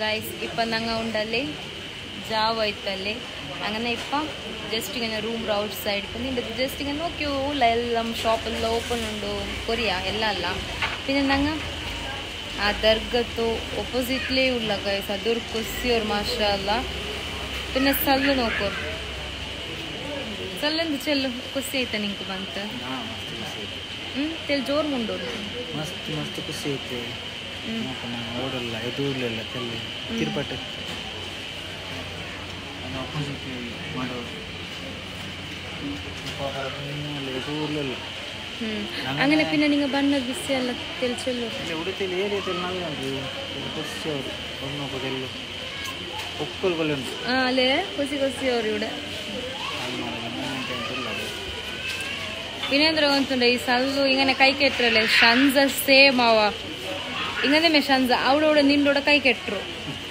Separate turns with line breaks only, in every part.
guys ഇപ്പം ഞങ്ങൾ ഉണ്ടല്ലേ ജാവ് ഇത്തല്ലേ അങ്ങനെ ഇപ്പം ജസ്റ്റ് ഇങ്ങനെ റൂം ഔട്ട് സൈഡ് ഇപ്പം നിൻ്റെ ജസ്റ്റ് ഇങ്ങനെ നോക്കിയോ എല്ലാം ഷോപ്പെല്ലാം ഓപ്പൺ ഉണ്ടോ കൊറിയ എല്ലാം അല്ല പിന്നെ ഞങ്ങൾ ആ ദർഗത്തു ഓപ്പോസിറ്റ്ലേ ഉള്ള ഗൈസ് അതൊരു കുസിയൊരു മാഷല്ല പിന്നെ സല്ല് നോക്കൂ ಸಲ್ಲಂದು ಚೆಲ್ಲು ಖುಷಿ ಐತೆ ನಿಂಗೆ ಬಂತ ತೆಲ್ ಜೋರು ಮುಂಡೋರು
ಮಸ್ತ್ ಮಸ್ತ್ ಖುಷಿ ಐತೆ ಓಡಲ್ಲ ಎದುರ್ಲಿಲ್ಲ ತೆಲ್ಲಿ ತಿರುಪಟ್ಟೆ ಎದುರ್ಲಿಲ್ಲ
അങ്ങനെ പിന്നെ നിങ്ങൾ ബണ്ണത് വിസയല്ല തെളിച്ചല്ലോ
ഉടുത്തിൽ ഏരിയത്തിൽ നല്ല ಖುಷಿ ಅವರು ഒന്നൊക്കെല്ലോ ഒക്കൽകൊല്ലുണ്ട്
അല്ലേ ಖುಷಿ ಖುಷಿ ಅವರು ഇവിടെ പിന്നെ എന്താ ಗೊತ್ತುಂಟ ಈ ಸಲ್ಲು ಇಂಗನೆ ಕೈ ಕೆಟ್ರಲ್ಲ ಶಂಜ ಸೇಮ್ ಅವ ಇಂಗನೆ ಶಂಜ ಅವಳೋടെ ನಿಂಡೋಡ ಕೈ ಕೆಟ್ರು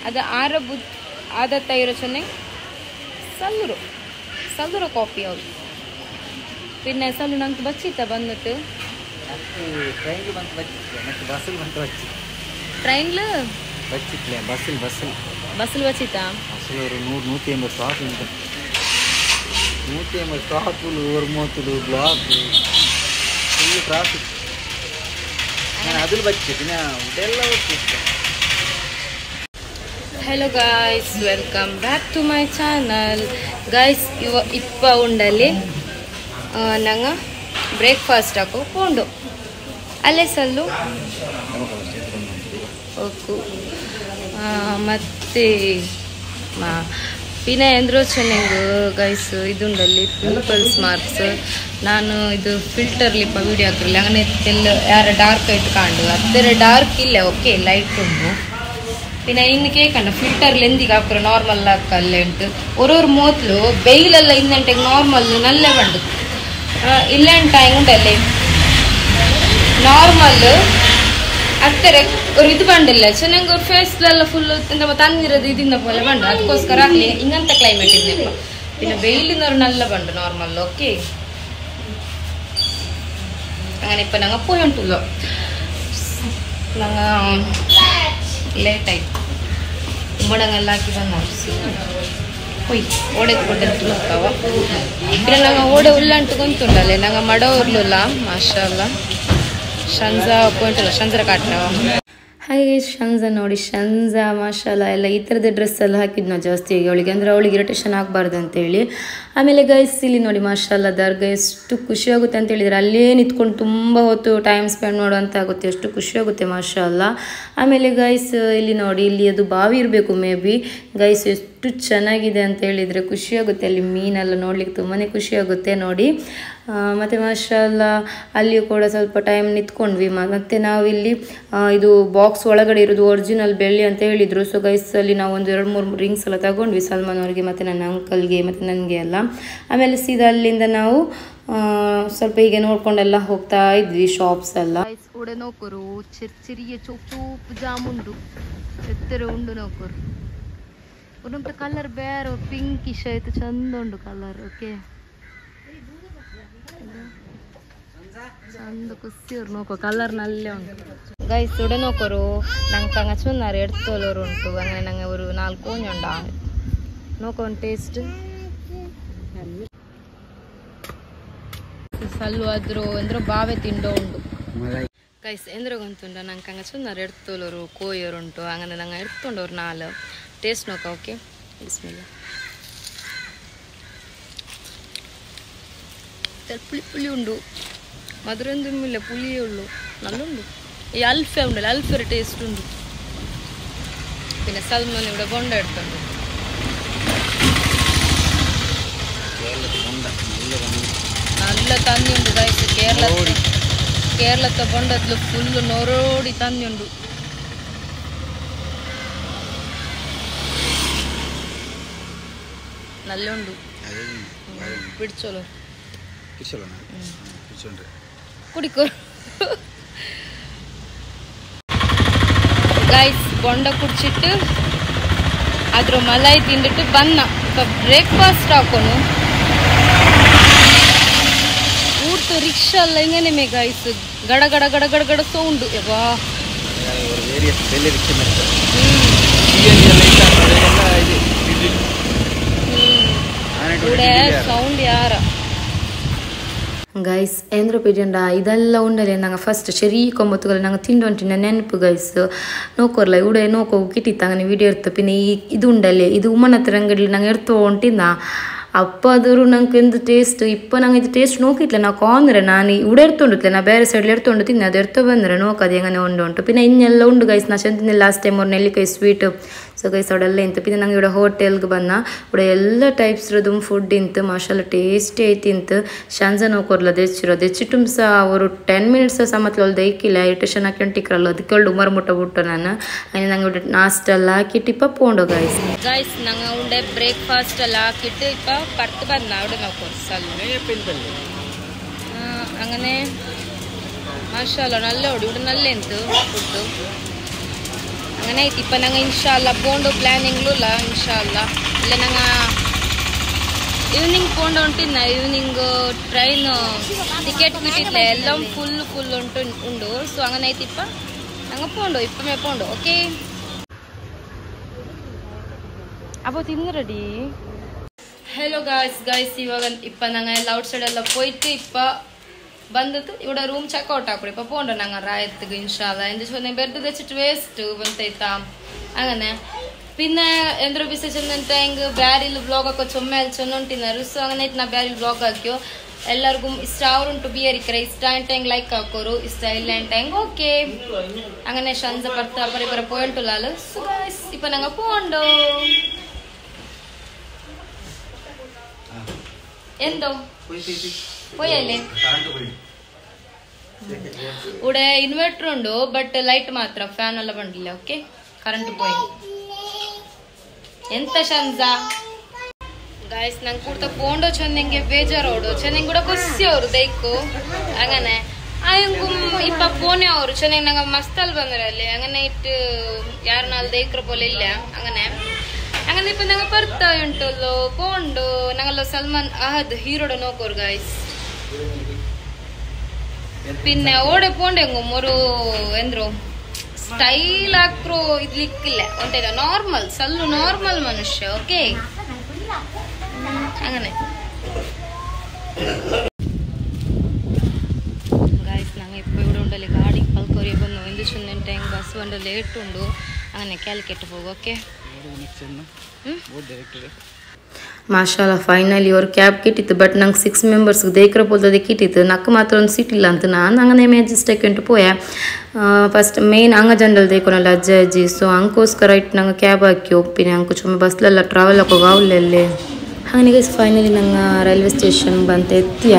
ಅದು ಆರ ಆದತ್ತ ಇರೋ ಚೆನ್ನೈ ಸಲ್ಲುರು ಕಾಪಿ ಅವರು പിന്നെ ಸಲ್ಲು ನಂಗೆ ಬಚ್ಚಿತ್ತ ಬಂದಿತ್ತು ಟ್ರೈನ್ಲು ಬಸ್ಸಲ್ಲಿ ಬಚ್ಚಿತ್ತಾ
ഒരു 100-150 സ്റ്റാഫ് ഉണ്ട് 150 സ്റ്റാഫുകൾ ഒരു മൊത്തം ബ്ലോക്ക് ഫുൾ ട്രാഫിക് അങ്ങനെ അതിൽ പറ്റി പിന്നെ ഇതെല്ലാം
hello guys welcome back to my channel guys ಇಪ್ಪ ಉಂಡಲ್ಲಿ ನಂಗೆ ಬ್ರೇಕ್ಫಾಸ್ಟ್ ಹಾಕೋ ಕೊಂಡು ಅಲ್ಲೇ ಸಲ್ಲು ಓಕು ಮತ್ತು പിന്നെ ಎಂದ್ರೋ ಚೆನ್ನಂಗೆ ಗೈಸ್ ಇದುಂಡಲ್ಲಿ ಪಿಂಪಲ್ಸ್ ಮಾರ್ಕ್ಸ್ ನಾನು ಇದು ಫಿಲ್ಟರ್ಲಿಪ್ಪ ವೀಡಿಯೋ ಹಾಕಿರಲಿ അങ്ങനെ ಎಲ್ಲ ಯಾರ ಡಾರ್ಕ್ ಆയിട്ട് ಕಾಂಡು ಅದ್ರ ಡಾರ್ಕ್ ಇಲ್ಲ ಓಕೆ ಲೈಟ್ ಉಂಟು പിന്നെ ಇನ್ನು ಕೇಕಂಡ ಫಿಲ್ಟರ್ಲಿ ಎಂದಿಗೆ ಹಾಕ್ರೆ ನಾರ್ಮಲ್ ಹಾಕಲ್ಲೇ ಉಂಟು ഒരു ಮೂತ್ಲು ಬೆയിಲೆಲ್ಲ ಇನ್ನಂಟೆಗೆ ನಾರ್ಮಲ್ ನಲ್ಲ ಬಂಡು ಇಲ್ಲಂಟ ಉಂಟല്ലേ ನಾರ್ಮಲ್ ಅತ್ತರೆ ഒരു ഇത് പണ്ടില്ല ചെന്നಂಗೆ ഒരു ഫേസിലെല്ലാം ഫുള്ള് എന്താ തന്നിരത് ഇതിന്ന പോലെ പണ്ട് ಅದಕ್ಕೋಸ್ಕರ ಆಗಲಿ ಇಂಗಂತ ಕ್ಲೈಮೇಟ್ ಇದೆ പിന്നെ വെയിലിന്നൊരു നല്ല പണ്ട് നോർമൽ ഓക്കെ അങ്ങനെ ഇപ്പം ഞങ്ങൾ പോയി ഉണ്ടല്ലോ ഞങ്ങൾ ലേറ്റായി ഉമ്മടങ്ങെല്ലാം ಹಾಕಿ പോയി ഓടಕ್ಕೆ ಕೊಟ್ಟಿರ್ತು ಹೋಗ್ತಾವ പിന്നെ ഞങ്ങൾ ಓಡೆ ಉಲ್ಲಂಟು ಕೊಂತುಂಡಲ್ಲೇ ഞങ്ങൾ ಮಡ ಊರ್ಲಿಲ್ಲ ಮಾಷಾಲ್ಲ ಶಂಜಾ ಪೋಯಿಂಟಲ್ಲ ಶಂಜರ ಕಾಟ್ನವ ಹಾಗೆ ಶಂಜಾ ನೋಡಿ ಶಂಜಾ ಮಾಷಾಲ್ಲ ಎಲ್ಲ ಈ ಥರದ ಡ್ರೆಸ್ ಎಲ್ಲ ಹಾಕಿದ್ನ ಜಾಸ್ತಿ ಆಗಿ ಅವಳಿಗೆ ಅಂದರೆ ಅವಳಿಗೆ ಇರಿಟೇಷನ್ ಆಗಬಾರ್ದು ಅಂತೇಳಿ ಆಮೇಲೆ ಗೈಸ್ ಇಲ್ಲಿ ನೋಡಿ ಮಾಷಾಲ್ಲ ದರ್ಗಾ ಎಷ್ಟು ಖುಷಿಯಾಗುತ್ತೆ ಅಂತ ಹೇಳಿದರೆ ಅಲ್ಲೇ ನಿಂತ್ಕೊಂಡು ತುಂಬ ಹೊತ್ತು ಟೈಮ್ ಸ್ಪೆಂಡ್ ಮಾಡುವಂತ ಆಗುತ್ತೆ ಎಷ್ಟು ಖುಷಿಯಾಗುತ್ತೆ ಮಾಷಾಲ್ಲ ಆಮೇಲೆ ಗೈಸ್ ಇಲ್ಲಿ ನೋಡಿ ಇಲ್ಲಿ ಅದು ಬಾವಿ ಇರಬೇಕು ಮೇ ಬಿ ಗೈಸ್ ಎಷ್ಟು ಚೆನ್ನಾಗಿದೆ ಅಂತ ಹೇಳಿದರೆ ಖುಷಿಯಾಗುತ್ತೆ ಅಲ್ಲಿ ಮೀನೆಲ್ಲ ನೋಡ್ಲಿಕ್ಕೆ ತುಂಬಾ ಖುಷಿಯಾಗುತ್ತೆ ನೋಡಿ ಮತ್ತು ಮಾಷಾಲ್ಲ ಅಲ್ಲಿಯೂ ಕೂಡ ಸ್ವಲ್ಪ ಟೈಮ್ ನಿಂತ್ಕೊಂಡ್ವಿ ಮತ್ತು ನಾವಿಲ್ಲಿ ಇದು ಬಾಕ್ಸ್ ಒಳಗಡೆ ಇರೋದು ಒರಿಜಿನಲ್ ಬೆಳ್ಳಿ ಅಂತ ಹೇಳಿದರು ಸೊ ಗೈಸ್ ಅಲ್ಲಿ ನಾವು ಒಂದು 2-3 ರಿಂಗ್ಸ್ ಎಲ್ಲ ತಗೊಂಡ್ವಿ ಸಲ್ಮಾನ್ ಅವರಿಗೆ ಮತ್ತು ನನ್ನ ಅಂಕಲ್ಗೆ ಮತ್ತು ನನಗೆ ಎಲ್ಲ ಆಮೇಲೆ ಸೀದಾ ಅಲ್ಲಿಂದ ನಾವು ಸ್ವಲ್ಪ ಹೀಗೆ ನೋಡ್ಕೊಂಡೆಲ್ಲ ಹೋಗ್ತಾ ಇದ್ವಿ ಶಾಪ್ಸ್ ಎಲ್ಲ ಉಡೆ ನೋಕರು ಚೆರಿಯ ಚೂಪ್ ಜಾಮುಂಡು ಎತ್ತರ ಉಂಡು ನೋಕರು ಒಂದೊಂದು ಕಲರ್ ಬೇರೆ ಪಿಂಕಿಶ್ ಆಯ್ತು ಚಂದ ಉಂಡು ಕಲರ್ ಓಕೆ ಚಂದ ಖುಷಿಯವ್ರು ನೋಕೋ ಕಲರ್ ನಲ್ಲೇ ಉಂಟು ಗೈಸ್ ಉಡೆ ನೋಕರು ನಂಗೆ ಹಂಗೆ ಚುನ್ನಾರು ಎಡ್ತೋಲರು ಉಂಟು അങ്ങനെ ನಂಗೆ ഒരു 4 കോഞ്ഞുണ്ട നോക്കോ ಟೇಸ್ಟ್ ಸಲ್ಲು ಆದ್ರೂ ಎಂದ್ರೋ ಬಾವೆ ತಿಂಡೋ ಉಂಡು ಗೈಸ್ ಎಂದ್ರೋ ಗೊತ್ತುಂಡ ನಂಗೆ ಹಂಗೆ ಚುನ್ನಾರು ಎಡ್ತೋಲರು ಕೋಯರು ಉಂಟು അങ്ങനെ ನಂಗೆ ಎಡ್ತೊಂಡವ್ರು 4 ಟೇಸ್ಟ್ ನೋಕ ಓಕೆ ಬಿಸ್ಮಿಲ್ಲ പുളി പുളി ഉണ്ട് മധുരമൊന്നുമില്ല പുളിയേ ഉള്ളൂ നല്ലുണ്ട് ഈ അൽഫ ഉണ്ടല്ലോ അൽഫൊരു ടേസ്റ്റ് ഉണ്ട് പിന്നെ സൽമാൻ ഇവിടെ ബൊണ്ട എടുത്തുണ്ട് നല്ല തന്നിയുണ്ട് ഗൈസ് കേരളത്തെ ബൊണ്ടത്തിൽ ഫുള്ള് നൊറോടി തന്നിയുണ്ട് നല്ലുണ്ട് പിടിച്ചോളൂ കുടിക്കോ ಗೈಸ್ ಬೊಂಡ ಕುಡಿಸಿಟ್ಟು ಅದ್ರ ಮಲಾಯಿ ತಿಂದಿಟ್ಟು ಬನ್ನ ಇಪ್ಪ ಬ್ರೇಕ್ಫಾಸ್ಟ್ ಹಾಕೋನು ಊಟ ರಿಕ್ಷಾ ಎಲ್ಲ ಹಿಂಗೇನೆ ಗೈಸ್ ಗಡ ಗಡ ಗಡ ಗಡ ಗಡ ಸೌಂಡು ಯವ್ವಾ ಸೌಂಡ್ ಯಾರ ಗೈಸ್ ಎಂದ್ರ ಪಿಜಂಡ ಇದೆಲ್ಲ ಉಂಡಲೆ ನಂಗೆ ಫಸ್ಟ್ ಶರೀ ಕೊಂಬತ್ತುಗಳು ನಂಗೆ ತಿಂಡೊಂಟಿನ ನೆನಪು ಗೈಸ್ ನೋಕೋರ್ಲ ಇವುಡೆ ನೋಕೋ ಕಿಟ್ಟಿತ್ತಂಗನೆ ವಿಡಿಯೋ ಇರ್ತ ಪಿನ್ನ ಇದು ಉಂಡಲೆ ಇದು ಉಮ್ಮನ ಹತ್ರ ಅಂಗಡಿ ನಂಗೆ ಇರ್ತೋ ಹೊಂಟಿನ ಅಪ್ಪ ಆದರೂ ನಂಗೆ ಎಂದು ಟೇಸ್ಟ್ ಇಪ್ಪ ನಂಗೆ ಇದು ಟೇಸ್ಟ್ ನೋಕಿತ್ಲೆ ನಾ ಕಾಂದ್ರೆ ನಾನು ಇವುಡೆ ಇರ್ತೊಂಡುತ್ತಲೆ ನಾ ಬೇರೆ ಸೈಡ್ಲಿ ಇರ್ತೊಂಡು ತಿನ್ನೆ ಅದು ಇರ್ತ ಬಂದರೆ ನೋಕದು ಹೆಂಗನೆ ಉಂಟು ಪಿನ್ನ ಇನ್ನೆಲ್ಲ ಉಂಡು ಗೈಸ್ ನಾ ಚಂದಿನ ಲಾಸ್ಟ್ ಟೈಮ್ ಅವ್ರು ನೆಲ್ಲಿಕಾಯಿ ಸ್ವೀಟ್ ಸೊ ಗೈಸ್ ಅವಡೆಲ್ಲ ಇಂತು ಪಿನ್ನ ನಂಗೆ ഇവിടെ ಹೋಟೆಲ್ಗೆ ಬಂದ ഇവിടെ ಎಲ್ಲ ಟೈಪ್ಸ್ ಇರೋದು ಫುಡ್ ಇಂತು ಮಾಷಾಲ್ಲ ಟೇಸ್ಟಿ ಐತಿ ಇಂತು ಶಾಂಜ ನೋಕೋರ್ಲ ದೆಚ್ಚಿಟ್ಟು ಸಹ ಅವರು 10 ಮಿನಿಟ್ಸ್ ಸಮತ್ಲ ಅಲ್ಲಿ ದೈಕಿಲ್ಲ ಇರಿಟೇಷನ್ ಹಾಕೊಂಡಿಕ್ರಲ್ಲ ಅದಕ್ಕೆ ಉಮರ್ ಮುಟ್ಟ ಬಿಟ್ಟು ನಾನು ನಂಗೆ ഇവിടെ ನಾಷ್ಟ ಎಲ್ಲ ಹಾಕಿಟ್ಟು ಇಪ್ಪ ಪೋಂಡು ಗೈಸ್ ನಂಗೆ ಉಂಡೆ ಬ್ರೇಕ್ಫಾಸ್ಟ್ ಎಲ್ಲ ಹಾಕಿಟ್ಟು ಇಪ್ಪ ಪರ್ತು ಬಂದ അവിടെ നോക്കൂ അങ്ങനെ മാഷാല്ല നല്ല ഓടി ഇവിടെ നല്ല എന്ത് ഫുഡ് അങ്ങനെ ಐತಿ ಇಪ್ಪ ನಂಗೆ ಇನ್ಶಾಲ್ಲ ಪೋಂಡು ಪ್ಲಾನಿಂಗ್ಲು ಇಲ್ಲ ಇನ್ಶಾಲ್ಲ ಇಲ್ಲ ನಂಗೆ ಈವ್ನಿಂಗ್ ಪೋಂಡು ಉಂಟಿನ ಈವ್ನಿಂಗ್ ಟ್ರೈನ್ ಟಿಕೆಟ್ ಬಿಟ್ಟಿದ್ಲೆ ಎಲ್ಲ ಫುಲ್ ಉಂಡು ಸೊ അങ്ങനെ ಐತಿ ಇಪ್ಪ ನಂಗೆ ಪೋಂಡು ಇಪ್ಪಮೇ ಪೋಂಡು ಓಕೆ അപ്പോൾ തിന്ന് റെഡി ഹലോ ഗായ്സ് ഇವಾಗ ഇപ്പം ഞങ്ങൾ എല്ലാ ഔട്ട് സൈഡ് എല്ലാം പോയിട്ട് ഇപ്പം ಬಂದದ್ದು ഇവിടെ ರೂಮ್ ಚೆಕ್ಔಟ್ ಹಾಕೊಡಿ ಇಪ್ಪ ಪೋಂಡು ನಂಗೆ ರಾಯತ್ಗೆ ಇನ್ಶಾಲ್ಲ ಎಂದು ಚೊಂದೆ ಬೆರ್ದು ತೆಚ್ಚಿಟ್ಟು ವೇಸ್ಟ್ ಬಂತೈತಾ അങ്ങനെ പിന്നെ എന്തൊരു വിശേഷം എന്നിട്ട് ಹೆಂಗೆ ಬ್ಯಾರಿಲ್ ಬ್ಲಾಗ್ ಹಾಕೋ ಚೊಮ್ಮೆ ಅಲ್ಲಿ ಚೊನ್ನೊಂಟಿನಾರು ಸೊ അങ്ങനെ ನಾ ಬ್ಯಾರಿಲ್ ಬ್ಲಾಗ್ ಹಾಕ್ಯೋ ಎಲ್ಲರಿಗೂ ಇಷ್ಟ ಅವ್ರುಂಟು ಬಿಯರಿಕ್ರೆ ಇಷ್ಟ ಅಂತ ಹೆಂಗೆ ಲೈಕ್ ಹಾಕೋರು ಇಷ್ಟ ಇಲ್ಲ ಅಂತ ಹೆಂಗೆ ಓಕೆ അങ്ങനെ ಶಂಜ ಬರ್ತಾ ಬರೀ പോയിട്ടുള്ളാല് ಸೊ ഗായ്സ് ഇപ്പൊ ഞങ്ങൾ പോണ്ടോ എന്തോ പോയല്ലേ ഇവിടെ ഇൻവെർട്ടർ ഉണ്ട് ബട്ട് ലൈറ്റ് മാത്രം ഫാൻ എല്ലാം ಬಂದಿಲ್ಲ ಓಕೆ ಕರೆಂಟ್ പോയി ಎಂತ ಶಂಜ ഗായ്സ് ನಂಗೆ ಕೂಡ್ತಾ ಪೋಂಡೋ ಚೆನ್ನಂಗೆ ಬೇಜಾರೋಡು ಚೆನ್ನಂಗೆ ಕೂಡ ಖುಷಿ ಅವರು ದೈಕು അങ്ങനെ ಆಯಂಗು ಇಪ್ಪ ಪೋನೆ ಅವರು ಚೆನ್ನಂಗೆ ನಂಗೆ ಮಸ್ತಲ್ಲಿ ಬಂದ್ರೆ ಅಲ್ಲಿ അങ്ങനെ ಇಟ್ಟು ಯಾರನ್ನ ದೈಕ್ರ പോലെ ಇಲ್ಲ അങ്ങനെ അങ്ങനെ ഇപ്പൊ ഞങ്ങൾ ಬರ್ತಾ ಉಂಟല്ലോ ಪೋಂಡು ഞങ്ങളോ സൽമാൻ അഹദ് ഹീറോടെ നോക്കോർ ഗായ്സ് പിന്നെ ഓടെ പോണ്ടെങ്കും ഒരു എന്തോ സ്റ്റൈൽ ആക്ರೋ ഇದ್ಲಿಕ್ಕಿಲ್ಲ ಒಂಥರ ನಾರ್ಮಲ್ ಸಲ್ಲು ನಾರ್ಮಲ್ ಮನುಷ್ಯ ಓಕೆ അങ്ങനെ ഗായ്സ് ഞങ്ങൾ ഇപ്പോൾ ഇവിടെ ഉണ്ടല്ലേ ഗാഡി പൽക്കൊറിയ ಬಂದು ಇಂದು ಚಂದನ್ ಟೈಮ್ ಬಸ್ ಬಂದು ಲೇಟ್ ಉಂಡು അങ്ങനെ ಕ್ಯಾಲ್ಕೇಟ್ ಹೋಗು ಓಕೆ ಮಾಷಾಲ್ಲ ಫೈನಲಿ ಅವ್ರು ಕ್ಯಾಬ್ ಕಿಟ್ಟಿತ್ತು ಬಟ್ ನಂಗೆ 6 ಮೆಂಬರ್ಸ್ಗೆ ದೇಕ್ರ ಪೋಲ್ದದೆ ಕಿಟ್ಟಿತ್ತು ನಕ್ಕ ಮಾತ್ರ ಒಂದು ಸೀಟ್ ಇಲ್ಲ ಅಂತ ನಾನು അങ്ങനെ ಅಡ್ಜಸ್ಟ್ ಆಯ್ಕೊಂಡು ಪೋಯ ಫಸ್ಟ್ ಮೇನ್ ಅಂಗ ಜನರಲ್ ದೇಕೋನಲ್ಲ ಅಜ್ಜಿ ಸೊ ಅಂಕೋಸ್ಕರ ಇಟ್ಟು ನಂಗೆ ಕ್ಯಾಬ್ ಹಾಕಿ ಒಪ್ಪಿನಿ ಅಂಕು ಚುಮ್ಮೆ ಬಸ್ಲೆಲ್ಲ ಟ್ರಾವೆಲ್ ಹಾಕೋಗ ಅವಲ್ಲೇ ಹಾಗೆ ಫೈನಲಿ ನಂಗೆ ರೈಲ್ವೆ ಸ್ಟೇಷನ್ ಬಂತ ಎತ್ತಿಯ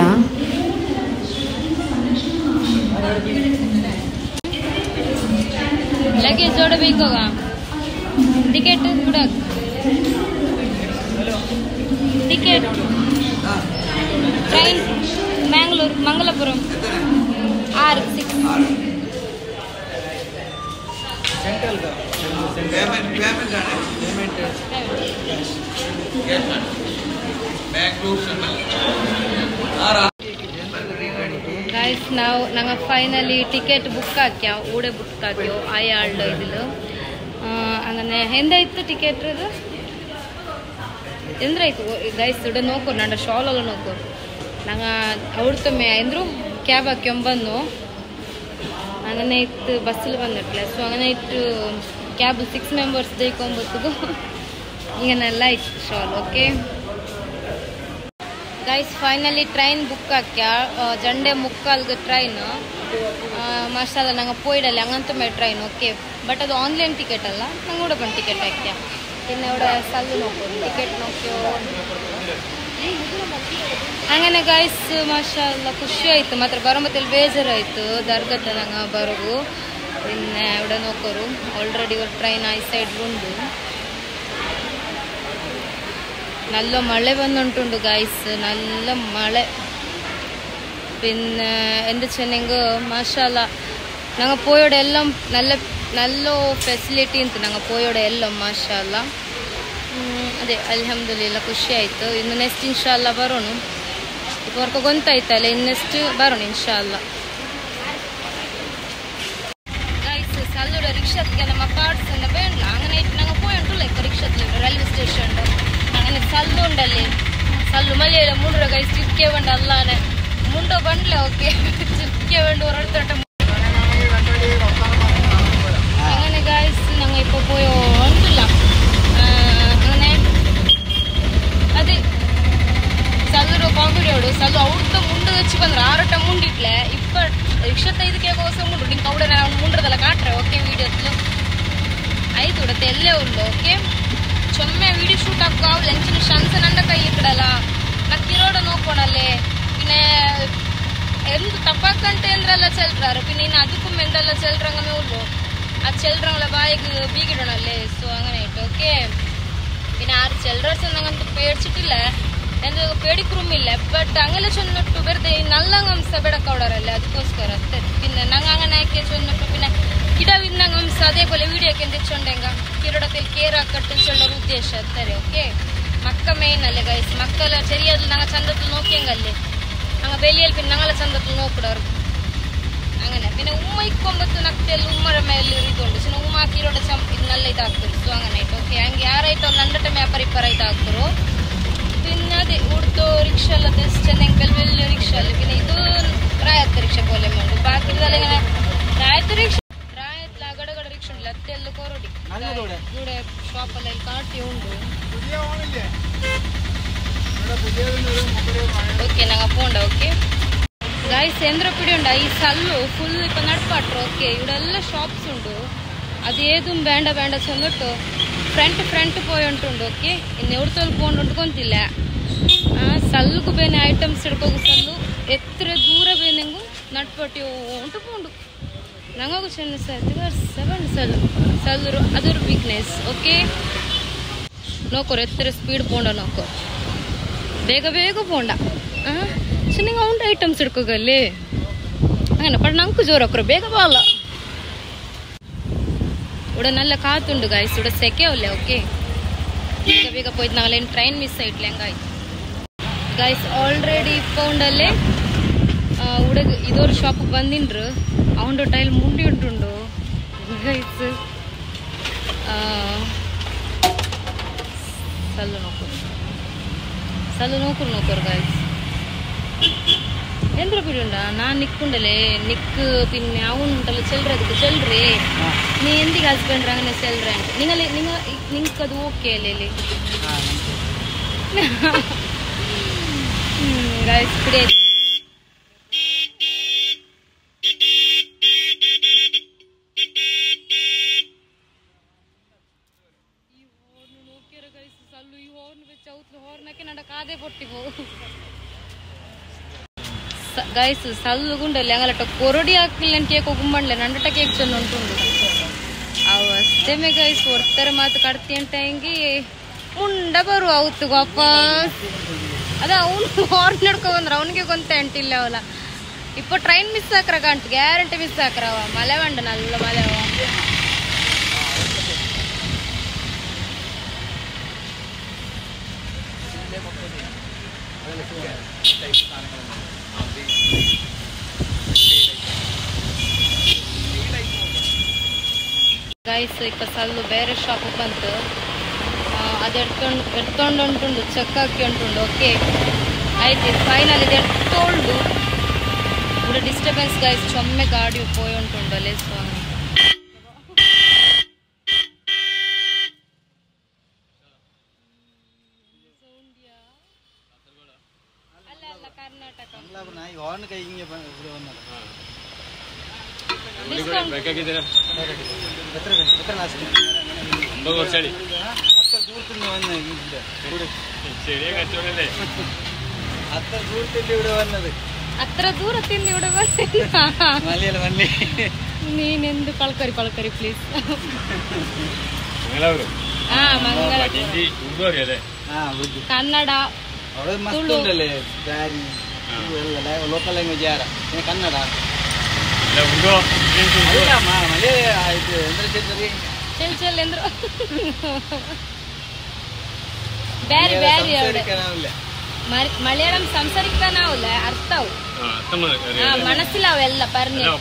ಲಗೇಜ್ ಜೋಡಬೇಕೋಗ ಟಿಕೆಟ್ ಕೂಡ ಟಿಕೆಟ್ ಟ್ರೈನ್ ಮ್ಯಾಂಗ್ಳೂರು ಮಂಗಲಪುರಂ 6 ഗായ്സ് ನಾವು ನಂಗೆ ಫೈನಲಿ ಟಿಕೆಟ್ ಬುಕ್ ಹಾಕ್ಯಾವ ಊಡೆ ಬುಕ್ ಹಾಕ್ಯೋ ಆಯಾಳ್ಡು ಇದಿಲು അങ്ങനെ എന്തായിತ್ತು ಟಿಕೆಟ್ ಇದು ಎಂದ್ರಾಯ್ತು ಗೈಸ್ ಇಡ ನೋಕೋರು ನನ್ನ ಶಾಲೆಲ್ಲ ನೋಕೋರು ನಂಗೆ ಅವ್ರತೊಮ್ಮೆ ಎಂದ್ರು ಕ್ಯಾಬ್ ಹಾಕ್ಯಂಬಂದು അങ്ങനെ ಇತ್ತು ಬಸ್ಸಲ್ಲಿ ಬಂದಿಟ್ಲೆ ಸೊ അങ്ങനെ ಇಟ್ಟು ಕ್ಯಾಬ್ 6 ಮೆಂಬರ್ಸ್ ದೈಕೊಂಬತ್ತು ಈಗನೆಲ್ಲ ಇತ್ತು ಶಾಲ್ okay guys finally train book ಹಾಕ್ಯ ಜಂಡೆ ಮುಕ್ಕಾಲ್ಗೆ ಟ್ರೈನ್ ಮಾಷಾಲ್ಲ ನಂಗೆ ಪೋಯ್ಡಲ್ಲ ಹಂಗಂತೊಮ್ಮೆ ಟ್ರೈನ್ ಓಕೆ ಬಟ್ ಅದು ಆನ್ಲೈನ್ ಟಿಕೆಟ್ ಅಲ್ಲ ನಂಗೆ ಕೂಡ ಬಂದು ಟಿಕೆಟ್ ಹಾಕ್ಯ പിന്നെ ഇവിടെ സല്ല് നോക്കും ടിക്കറ്റ് നോക്കിയോ അങ്ങനെ ഗൈസ് മാഷാല്ല ಖುಷಿಯಾಯಿತು ಮಾತ್ರ ಬರೋಮತ್ತಲ್ಲಿ ಬೇಜಾರಾಯಿತು ದರ್ಗತ್ತ ನಂಗೆ ಬರೋದು പിന്നെ ഇവിടെ നോക്കോರು ಆಲ್ರೆಡಿ ഒരു ಟ್ರೈನ್ ಈ ಸೈಡ್ ಉಂಟು നല്ല മഴ വന്നുണ്ടുണ്ട് ഗൈസ് നല്ല മഴ പിന്നെ എന്ത് ചെന്നെങ്കിൽ മാഷാല്ല ഞങ്ങൾ പോയോടെ എല്ലാം നല്ല ಫೆಸಿಲಿಟಿ ಅಂತ ನಂಗೆ ಪೋಯೋಡೆ ಎಲ್ಲ ಮಾಷಾಲ್ಲ ಅದೇ ಅಲ್ಹಮ್ದುಲಿಲ್ಲ ಖುಷಿ ಆಯಿತು ಇನ್ನು ನೆಕ್ಸ್ಟ್ ಇನ್ಶಾಲ್ಲ ಬರೋಣ ഇപ്പോൾ അവർക്ക് ಗೊತ್ತಾಯ್ತಲ್ಲ ಇನ್ನು ನೆಕ್ಸ್ಟ್ ಬರೋಣ ಇನ್ಶಾಲ್ಲ ಗೈಸ್ ಸಲ್ಲೂರ ರಿಕ್ಷಾಕ್ಕೆ ನಮ್ಮ ಪಾರ್ಟ್ಸ್ ಬೇಡ അങ്ങനെ ನಂಗೆ ಪೋಯ ಬಂಡಲ್ಲಿ ಸಲ್ಲು ಮಲೆಯಲ್ಲ ಮುಂಡ್ರ ಗೈಸ್ ಚಿಪ್ಕೆ ಬಂಡ ಅಲ್ಲಾನೆ ಮುಂಡ ಬಂಡ್ಲೆ ಓಕೆ ಚಿಪ್ಕೆ ಬಂಡು ಹೊರಡ್ತಂಟ അങ്ങനെ ഗൈസ് ഞങ്ങൾ ഇപ്പൊ പോയോ ഒന്നില്ല അങ്ങനെ അതെ സല്ലു കോൺകുരിയോട് സല്ലു അവിടുത്തെ മുണ്ട് വെച്ച് ಬಂದ್ರೆ 6 ಮುಂಡಿಟ್ಲೆ ಇಪ್ಪ 25 కోసం ಮುಂಡು ನಿಂಗೆ അവിടെ ನಾನು ಮುಂಡ್ರದಲ್ಲ ಕಾಟ್ರೆ ಓಕೆ വീഡിയോത്തിൽ ಆಯ್ತು ಇಡತ್ತೆ ಎಲ್ಲೇ ಉಂಡು ಓಕೆ ചൊമ്മ വീഡിയോ ഷൂട്ട് ആക്കുക ലഞ്ചിന് ഷൻസ് എൻ്റെ കൈ ഇക്കടല്ല നക്കിരോടെ നോക്കണല്ലേ പിന്നെ എന്ത് തപ്പാക്കಂಟೆ ಅಂದ್ರಲ್ಲ ಚೆಲ್ರಾರು പിന്നെ ഇനി അതുക്കും എന്തെല്ലാം ചെൽറങ്ങമേ ഉള്ളൂ ആ ചെൽറങ്ങളെ ബായിക്ക് ബീകിടണല്ലേ സോ അങ്ങനെ ആയിട്ട് ഓക്കെ പിന്നെ ആറ് ചെൽറേഴ്സ് എന്നങ്ങനത്തെ പേടിച്ചിട്ടില്ല ಎಂದು പേടിക്കുറുമില്ല ಬಟ್ അങ്ങനെ ചൊന്നിട്ടു വെറുതെ നല്ലങ്ങംസ ಬೆಡಕವಡರല്ലേ ಅದಕ್ಕೋಸ್ಕರ പിന്നെ ನಂಗೆ അങ്ങനെ ആക്കിയ ചൊന്നിട്ടു പിന്നെ ಗಿಡವಿಂದಂಗಂಸ അതേപോലെ വീഡിയോക്ക് എന്തിച്ചുണ്ടെങ്ക കിരടത്തിൽ കേറാക്കട്ടിൽ ചൊല്ലൊരു ഉദ്ദേശം അത്തരെ ഓക്കെ മക്ക മെയിൻ അല്ലേ ഗൈസ് മക്കളെ ചെറിയതിൽ ഞങ്ങൾ ചന്തത്തിൽ നോക്കിയെങ്കല്ലേ ഞങ്ങൾ വെളിയിൽ പിന്നെ ഞങ്ങളെ ചന്തത്തിൽ നോക്കിടവർക്ക് അങ്ങനെ പിന്നെ ഉമ്മയ്ക്കൊമ്പത്ത് നക്ടെല്ലാം ഉമ്മರ ಮೇಲೆ ಇದುಂಡು ಸೊ ಉಮ್ಮ ಕಿರೋಡ ಇದನ್ನೆಲ್ಲ ಇದಾಗ್ತರು ಸೊ അങ്ങനെ ಆಯ್ತು ಓಕೆ ಹಂಗೆ ಯಾರಾಯ್ತು ಒಂದು 2 ವ್ಯಾಪಾರ ಇಪ್ಪರ ಇದಾಗ್ತರು പിന്നെ അതെ ഉടുത്തോ റിക്ഷ ಎಲ್ಲ ചെന്നൈ വലിയ റിക്ഷ അല്ല പിന്നെ ഇത് ರಾಯತ್ റിക്ഷ പോലെ ഉണ്ട് ബാക്കി ഇതെല്ലാം ഇങ്ങനെ ರಾಯತ್ റിക്ഷ ರಾಯತ್ಲ ಗಡಗಡ റിക്ഷ ഉണ്ടല്ല ಅತ್ತೆಲ್ಲ ಕೊರಡಿ ഇവിടെ ഷോപ്പെല്ലാം കാട്ടി ഉണ്ട് ಓಕೆ ನಂಗೆ ಪೋಂಡ ಓಕೆ ಗೈಸ್ ಎಂದ್ರ ಪಿಡಿ ಉಂಡ ಈ ಸಲ್ಲು ಫುಲ್ ಇಪ್ಪ ನಡ್ಪಾಟ್ರು ಓಕೆ ಇವೆಲ್ಲ ಶಾಪ್ಸ್ ಉಂಡು ಅದೇದು ಬೇಂಡ ಬೇಂಡ ಚಂದಟ್ಟು ಫ್ರಂಟ್ ಪೋಯ್ ಉಂಟುಂಡು ಓಕೆ ಇನ್ನು ಎವ್ರತಲ್ಲಿ ಪೋಂಡು ಉಂಟ್ಕೊಂತಿಲ್ಲ ಸಲ್லுக்கு ಬೇನೆ ಐಟಮ್ಸ್ ಹಿಡ್ಕೋಗು ಸಲ್ಲು ಎತ್ತರ ದೂರ ಬೇನೆಂಗು ನಡ್ಪಟ್ಟಿ ಉಂಟು ಪೋಂಡು ನಂಗೂ ಚೆನ್ನ ಸೆವೆನ್ ಸಲ್ಲು ಅದರ ವೀಕ್ನೆಸ್ ಓಕೆ ನೋಕೋರು ಎತ್ತರ ಸ್ಪೀಡ್ ಪೋಂಡ ನೋಕೋ ಬೇಗ ಬೇಗ ಪೋಂಡ ಚೆನ್ನಾಗಿ ಉಂಟು ಐಟಮ್ಸ್ ಹಿಡ್ಕೋಗಲ್ಲಿ അങ്ങനെ പണ്ട് നമുക്ക് ജോറൊക്കെ ಬೇಗ പോവാല്ല ഇവിടെ നല്ല കാത്തുണ്ട് ഗൈസ് ഇവിടെ സെക്കയല്ലേ ഓക്കെ ಬೇಗ ಬೇಗ പോയിട്ട് ഞങ്ങൾ ട്രെയിൻ മിസ് ആയിട്ടില്ല ಹೆಂಗಾಯ್ತು ಗೈಸ್ ಆಲ್ರೆಡಿ ഇപ്പോൾ ഉണ്ടല്ലേ ഇവിടെ ഇതൊരു ഷോപ്പ് ಬಂದಿಂಡ್ರು ಅವನ ಟೈಲ್ ಮುಂಡಿ ಉಂಟುಂಡು ಗೈಸ್ ಸಲ್ಲು ನೋಕರು ಗೈಸ್ ಎಂದ್ರ ಬಿಡುಂಡ ನಾನು ನಿಕ್ಕೊಂಡಲೆ ನಿಕ್ಕು പിന്നെ ಅವನುಂಟಲ್ಲ ಚೆಲ್ರದಕ್ಕೆ ಚೆಲ್ರಿ ನೀ ಎಂದಿಗೆ ಹಸ್ಬೆಂಡ್ അങ്ങനെ ಚೆಲ್ರೆ ಅಂತ നിങ്ങൾക്കത് ഓക്കെ അല്ലേ ഗൈസ് പിടി സല്ലു ഈ ഹോർൻ വെച്ച് ഔത്ത് ഹോർനൊക്കെ നണ്ട കാതെ പൊട്ടി പോകും ಗೈಸ್ ಸಲ್ಲುಗುಂಡಲ್ಲಿ ಅಂಗಲಟ ಕೊರಡಿ ಹಾಕಿಲ್ಲ ಕೇಕ್ ಹೋಗುಂಬಂಡ್ಲೆ ನಂಡಟ ಕೇಕ್ ಚೆನ್ನ ಉಂಟುಂಡು ಅವ ಅಷ್ಟೇ ಗೈಸ್ ಹೊರ್ತಾರೆ ಮಾತು ಕಡ್ತಿ ಅಂತ ಹೆಂಗಿ ಉಂಡ ಬರು ಅವತ್ತು ವಾಪಸ್ ಅದ ಅವನು ಹಾರ್ನ್ ನಡ್ಕೊ ಬಂದ್ರ ಅವನಿಗೆ ಗೊಂತ ಅಂಟಿಲ್ಲ ಅವಲ್ಲ ಇಪ್ಪ ಟ್ರೈನ್ ಮಿಸ್ ಆಕ್ರ ಕಾಂಟ್ ಗ್ಯಾರಂಟಿ ಮಿಸ್ ಆಕ್ರವ ಮಳೆ ಬಂಡ ನಲ್ಲ ಮಳೆ ಗೈಸ್ ಇಪ್ಪ ಸಲ್ಲು ಬೇರೆ ಶಾಪ್ ಬಂತು ಅದು ಎಡ್ಕೊಂಡು ಉಂಟುಂಡು ಚೆಕ್ ಹಾಕಿ ಉಂಟುಂಡು ಓಕೆ ಆಯ್ತು ಫೈನಲ್ ಇದು ಎಡ್ತೋಳ್ದು ഇവിടെ ഡിസ്റ്റർബൻസ് ഗൈസ് ചൊമ്മ ഗാഡി പോയി ഉണ്ടുണ്ടോ അല്ലേ സോ അല്ല കർണാടക അത്ര ദൂരത്തിന്റെ ഇവിടെ നീനെന്ത് പളക്കരി പ്ലീസ് ಕನ್ನಡ
ಲೋಕಲ್ ಲ್ಯಾಂಗ್ವೇಜ್ ಯಾರ ಕನ್ನಡ
ചെല്ലെന്തോ ಬೇರೆ ಬೇರೆ മലയാളം സംസാരിക്കാനാവില്ല അർത്ഥാവും മനസ്സിലാവും എല്ലാം പറഞ്ഞു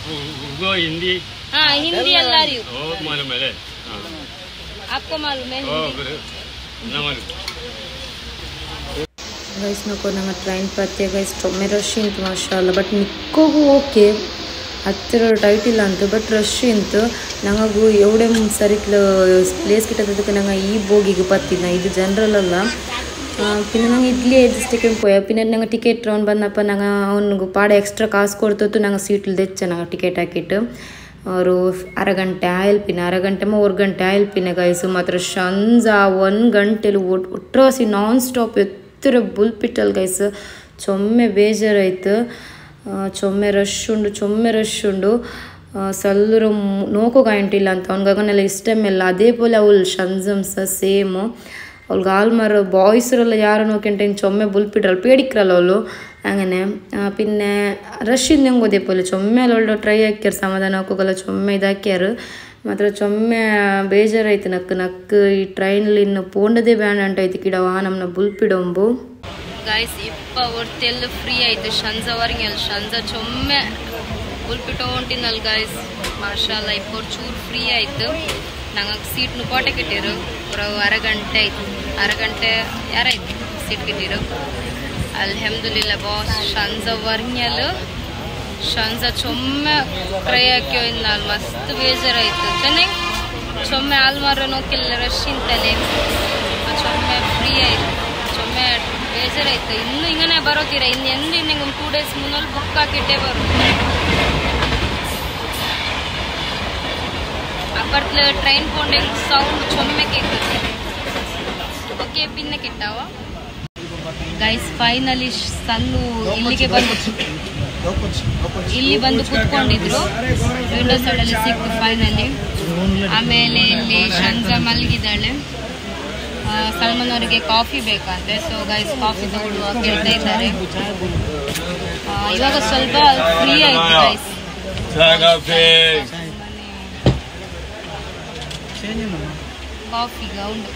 ഹിന്ദി ഹിന്ദി എല്ലാരും आपको मालूम है ಗೈಸ್ ನೋಕೋ ನಂಗೆ ಟ್ರೈನ್ ಪತ್ತೆ ಗೈಸ್ ಒಮ್ಮೆ ರಶ್ ಇಂತು ಮಾಷಾಲ್ಲ ಬಟ್ ನಿಕ್ಕೋಗು ಓಕೆ ಹತ್ತಿರ ಟೈಟ್ ಇಲ್ಲ ಅಂತು ಬಟ್ ರಶ್ ಇಂತು ನಂಗೂ ಎವಡೆ ಸರಿಕ್ಲ ಪ್ಲೇಸ್ ಕಿಟ್ಟದಕ್ಕೆ ನಂಗೆ ಈ ಬೋಗಿಗೆ ಪತ್ತಿನ ಇದು ಜನರಲ್ ಅಲ್ಲ പിന്നെ ഞങ്ങൾ ഇഡ്ഡലി അഡ്ജസ്റ്റൊക്കെ പോയാൽ പിന്നെ ഞങ്ങൾ ടിക്കറ്റ് റൗണ്ട് വന്നപ്പോൾ ഞങ്ങൾ അവനക്ക് പാടെ എക്സ്ട്രാ കാശ് കൊടുത്തിട്ട് ഞങ്ങൾ സീറ്റിൽ തെച്ച ഞങ്ങൾ ಟಿಕೆಟ್ ಹಾಕಿಟ್ಟು ಅವರು ಅರಗಂಟೆ ಆಯ್ಲ್ ಪಿನ್ನ ಅರಗಂಟೆ 1 ಗಂಟೆ ಆಯ್ಲ್ ಪಿನ್ನ ಗೈಸು ಮಾತ್ರ ಶಂಜ 1 ಗಂಟೆಲಿ ಒಟ್ರಾಸಿ ನಾನ್ ಸ್ಟಾಪ್ ಎತ್ತರ ಬುಲ್ಪಿಟ್ಟಲ್ ಗೈಸ್ ಚೊಮ್ಮೆ ಬೇಜಾರಾಯ್ತು ಚೊಮ್ಮೆ ರಶ್ ಉಂಡು ಸಲ್ಲರು ನೋಕೋ ಗಾಯಂಟಿಲ್ಲ ಅಂತ ಅವ್ನಿಗನೆಲ್ಲ ಇಷ್ಟಮೆಲ್ಲ ಅದೇ ಪೋಲೆ ಅವಳು ಶಂಜಮ್ ಸಹ ಸೇಮು ಅವಳಿಗೆ ಆಲ್ಮಾರು ಬಾಯ್ಸರೆಲ್ಲ ಯಾರು നോക്കിയിട്ട് ചുമ ബുൾപ്പിട്ടൽ പേടിക്കറല്ലോ അവളു അങ്ങനെ പിന്നെ റഷ്യൻ ഞങ്ങോതേ പോലെ ചുമ അവളുടെ ട്രൈ ആക്കിയാರು ಸಮಾಧಾನ ಹಾಕೋಗಲ್ಲ ಚೊಮ್ಮೆ ಇದಾಕ್ಯಾರು ಮಾತ್ರ ಚೊಮ್ಮೆ ಬೇಜಾರಾಯ್ತು ನಕ್ಕು ಈ ಟ್ರೈನಲ್ಲಿ ಇನ್ನು ಪೋಂಡದೇ ಬೇಡ ಅಂಟಾಯ್ತು ಕಿಡವ ನಮ್ಮನ್ನ ಬುಲ್ಪಿಡೊಂಬು ಗೈಸ್ ಇಪ್ಪ ಒಟ್ಟೆಲ್ಲ ಫ್ರೀ ಆಯ್ತು ಶಂಜವರೆಗೆ ಅಲ್ಲಿ ಶಂಜ ಚೊಮ್ಮೆ ಬುಲ್ಪಿಟ್ಟು ಹೊಂಟಿನಲ್ ಗೈಸ್ ಮಾರ್ಷಾಲ್ಲ ಇಪ್ಪ ಚೂರು ಫ್ರೀ ಆಯ್ತು ನಂಗೆ ಸೀಟ್ನು ಕೋಟೆ ಕಿಟ್ಟಿರು ஒரு ಅರಗಂಟೆ ಆಯ್ತು ಅರಗಂಟೆ ಯಾರಾಯ್ತು ಸೀಟ್ ಕಿಟ್ಟಿರು ಅಲ್ಹಮ್ದುಲಿಲ್ಲ ಬಾಸ್ ಶಂಜ ವರ್ಣ್ಯಲು ಶಂಜ ಚೊಮ್ಮೆ ಟ್ರೈ ಹಾಕ್ಯೋ ಇನ್ನಾಲ್ ಮಸ್ತ್ ಬೇಜಾರಾಯ್ತು ಚೆನ್ನಾಗಿ ಚೊಮ್ಮೆ ಆಲ್ಮಾರು ನೋಕಿಲ್ಲ ರಶ್ ಇಂತಲೇ ಚೊಮ್ಮೆ ಫ್ರೀ ಆಯ್ತು ಚೊಮ್ಮೆ ಬೇಜಾರಾಯ್ತು ಇನ್ನು ಹಿಂಗನೆ ಬರೋತೀರ ಇನ್ನು ಎಂದು ಇನ್ನಂಗೆ ಒಂದು 2 days ಮುನ್ನಲ್ಲಿ ಬುಕ್ ಹಾಕಿಟ್ಟೆ ಬರು ಅಪ್ಪರ್ತ್ಲ ಟ್ರೈನ್ ಪೋಂಡೆ ಸೌಂಡ್ ಚೊಮ್ಮೆ ಕೇಳ್ತದೆ ಓಕೆ ಪಿನ್ನ ಕೆಟ್ಟಾವ ಗೈಸ್ ಫೈನಲಿ ಸಲ್ಲು ಇಲ್ಲಿ ಬಂದು ಕೂತ್ಕೊಂಡಿದ್ರು ವಿಂಡೋ ಸೈಡಲ್ಲಿ ಸಿಕ್ತು ಫೈನಲಿ ಆಮೇಲೆ ಇಲ್ಲಿ ಶಂಜ ಮಲಗಿದ್ದಾಳೆ ಸಲ್ಮಾನ್ ಅವರಿಗೆ ಕಾಫಿ ಬೇಕಂತೆ ಸೊ ಗೈಸ್ ಕಾಫಿ ತಗೊಳ್ಳುವ ಕೇಳ್ತಾ ಇದ್ದಾರೆ ಇವಾಗ ಸ್ವಲ್ಪ ಫ್ರೀ ಆಯ್ತು ಗೈಸ್ ಕಾಫಿಗ ಉಂಡು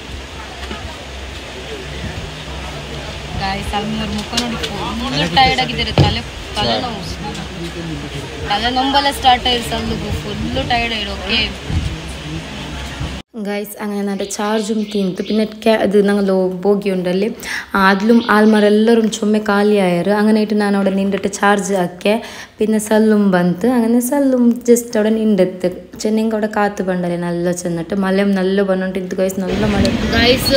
ಗಾಯ್ಸ್ ಸಲ್ಮಾನ್ ಮುಖ ನೋಡಿ ಫುಲ್ ಟೈರ್ಡ್ ಆಗಿದ್ದಾರೆ ತಲೆನೊಂಬೆಲ್ಲ ಸ್ಟಾರ್ಟ್ ಆಯ್ತು ಸಲ್ಲು ಫುಲ್ಲು ಟೈರ್ಡ್ ಆಯ್ತು ಓಕೆ ഗൈസ് അങ്ങനെ എൻ്റെ ചാർജും തീർന്നു പിന്നെ അത് ഞങ്ങൾ ബോഗിയുണ്ടല്ലേ അതിലും ആൽമാരെല്ലാവരും ചുമ്മ കാലിയായರು അങ്ങനെയായിട്ട് ഞാൻ അവിടെ നിന്നിട്ട് ചാർജ് ആക്കിയ പിന്നെ സല്ലും ಬಂತು അങ്ങനെ സല്ലും ജസ്റ്റ് അവിടെ നിന്നിട്ട് ചെന്നൈക്ക് അവിടെ കാത്തു ಬಂಡಲೆ നല്ല ചെന്നിട്ട് മലയും നല്ല ಬಂದುಂಟಿತ್ತು ಗೈಸ್ നല്ല ಮಳೆ ಗೈಸ್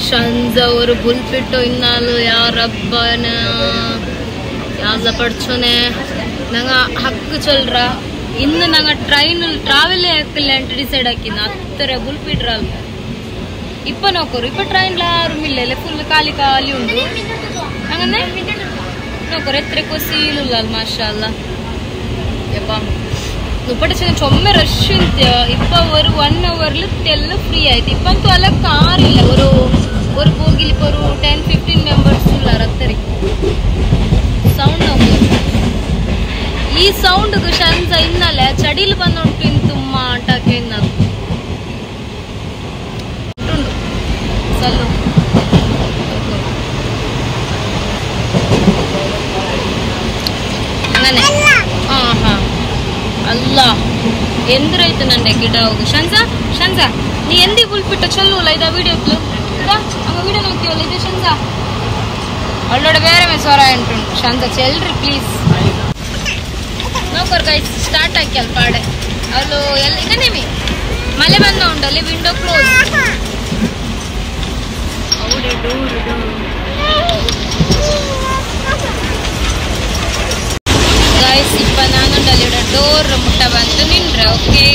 ಶಂಜ ಅವರು ಬುಲ್ಪಿಟ್ಟು ಇನ್ನಾಲು ಯಾರಬ್ಬನ ಯಾವ್ದ ಪಡ್ಚೋನೆ ನಂಗ ಹಕ್ಕು ಚಲ್ರ ಇನ್ನು ನಂಗೆ ಟ್ರಾವೆಲೇ ಹಾಕಿಲ್ಲ ಅಂತ ಡಿಸೈಡ್ ಹಾಕಿನ ಹತ್ತರ ಬುಲ್ಪಿಟ್ರಲ್ಲ ಇಪ್ಪ ನೋಕೋರು ಇಪ್ಪ ಟ್ರೈನ್ ಯಾರು ಇಲ್ಲ ಫುಲ್ ಖಾಲಿ ಖಾಲಿ ಉಂಟು ಹಂಗಂದ್ರೆ ನೋಕೋರು ಎತ್ತರಕ್ಕೂ ಸೀಲಿಲ್ಲ ಮಾಷಾಲ್ಲ ಯಪ್ಪ ನುಪ್ಪಟ ಚೆನ್ನ ಚೊಮ್ಮೆ ರಶ್ ಇಂತ ಇಪ್ಪ ஒரு 1 hourல ಎಲ್ಲ ಫ್ರೀ ಆಯ್ತು ಇಪ್ಪಂತೂ ಅಲ್ಲ ಕಾರ್ ಇಲ್ಲ ஒரு போகிಲಿ ஒரு 10-15 ಮೆಂಬರ್ಸ್ ಇಲ್ಲ ರತ್ತರಿ ಸೌಂಡ್ ನೋಕೋರು ಈ ಸೌಂಡ್ ಶಂಜ ಇನ್ನಲ್ಲ ಚಡಿಲ್ ಬಂದುಂಟು ಇನ್ ತುಂಬ ಆಟಕ್ಕೆ ಇನ್ನದು ಸಲ್ಲು അങ്ങനെ ಅಲ್ಲ ಎಂದ್ರಾಯ್ತು ನಂಡೆ ಗಿಡ ಹೋಗು ಶಂಜ ನೀ ಎಂದಿ ಬುಲ್ಪಿಟ್ಟ ಚೊಲ್ಲೂಲ್ಲ ಇದ ವಿಡಿಯೋಕ್ಲು ಅಂಗ ವಿಡಿಯೋ ನೋಕ್ಕಿವಲ್ಲ ಇದೆ ಶಂಜ ಅವಳೋட ಬೇರೆ ಮೇ ಸ್ವರ ಉಂಟು ಶಂಜ ಚೆಲ್ರಿ ಪ್ಲೀಸ್ ನೋಕರ್ ಗೈಸ್ ಸ್ಟಾರ್ಟ್ ಆಗಿ ಅಲ್ಪ ಪಾಡೆ ಅವಳು ಎಲ್ಲ ಈಗ ನಿಮಿ ಮಳೆ ಬಂದ ಉಂಟಲ್ಲಿ ವಿಂಡೋ ಕ್ಲೋಸ್ ಅವಡೆ ಡೋರ್ ಗೈಸ್ ಇಪ್ಪ ನಾನುಂಡಲ್ಲಿ ഇവിടെ ഡോർ മുട്ട ಬಂತು ನಿನ್ರೆ ಓಕೆ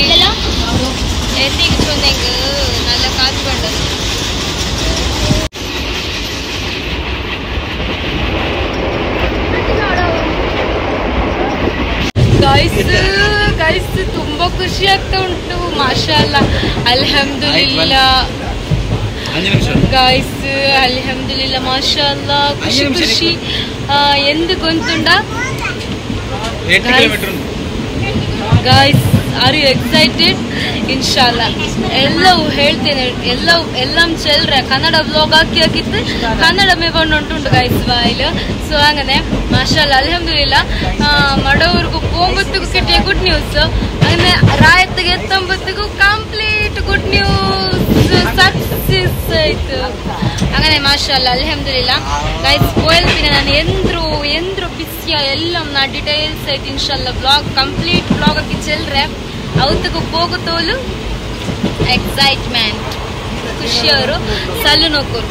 ಎಂದಿಗೆ ಚೊಂದೆಂಗ್ നല്ല ಕಾತು ಬಂಡದು ಗೈಸ್ ತುಂಬಾ ಖುಷಿ ಆಗ್ತಾ ಉಂಟು ಮಾಷಾಲ್ಲ ಅಲ್ಹಮ್ದುಲಿಲ್ಲ ಗೈಸ್ ಅಲ್ಹಮ್ದುಲಿಲ್ಲ ಮಾಷಾಲ್ಲ ಖುಷಿ ಎಂದು ಗೊಂತುಂಡ ಗೈಸ್ ಆರ್ ಯು ಎಕ್ಸೈಟೆಡ್ ಇನ್ಶಾಲ್ಲ ಎಲ್ಲವೂ ಹೇಳ್ತೇನೆ എല്ലാം ചെല്ലറ കന്നഡ വ്ലോഗ് ആക്കിയിട്ട് കന്നഡ മേകൊണ്ട് ഗൈസ് വായിൽ സോ അങ്ങനെ മാഷാല്ല അൽഹംദുലില്ല മടവൂർക്ക് പോകുമ്പോഴത്തേക്കും കിട്ടിയ ഗുഡ് ന്യൂസ് അങ്ങനെ ರಾಯತ್ಗೆ ಎತ್ತೊಂಬತ್ತಿಗೂ ಕಂಪ್ಲೀಟ್ ಗುಡ್ ನ್ಯೂಸ್ ಸಕ್ಸಸ್ ಆಯ್ತು അങ്ങനെ മാഷാഅല്ലാ അൽഹംദുലില്ലാ ഗൈസ് പോയത് പിന്നെ ഞാൻ ಎಂದ್ರು ಬಿಸಿಯ ಎಲ್ಲ ನಾ ಡೀಟೇಲ್ಸ್ ಆಯ್ತು ಇನ್ಶಾಲ್ಲಾ ಬ್ಲಾಗ್ ಕಂಪ್ಲೀಟ್ ಬ್ಲಾಗ್ ಆಗಿ ಚೆಲ್ರೆ ಅವತ್ತಿಗೂ ಹೋಗುತ್ತೋಲು ಎಕ್ಸೈಟ್ಮೆಂಟ್ ಖುಷಿಯವರು ಸಲ್ಲು ನೋಕೋರು